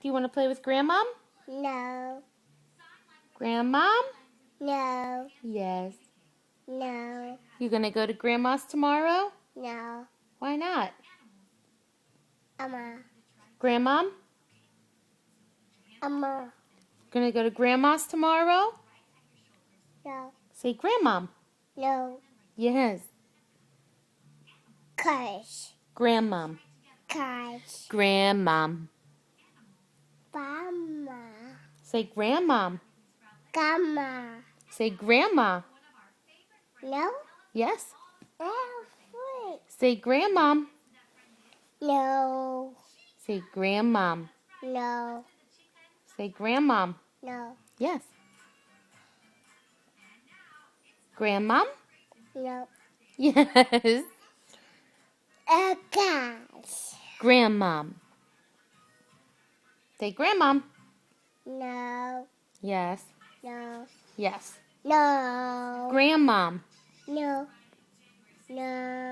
Do you want to play with Grandmom? No. Grandmom? No. Yes. No. You gonna go to Grandma's tomorrow? No. Why not? Amma. Grandmom? Amma. Gonna go to Grandma's tomorrow? No. Say Grandmom. No. Yes. Curse. Grandmom. Curse. Grandmom. Mama. Say Grandmom. Gamma. Say Grandma. No. Yes. Free. Say Grandmom. No. Say Grandmom. No. Say Grandmom. No. Yes. Grandmom? No. Yes. A cat. Grandmom. Say Grandmom. No. Yes. No. Yes. No. Grandmom. No. No.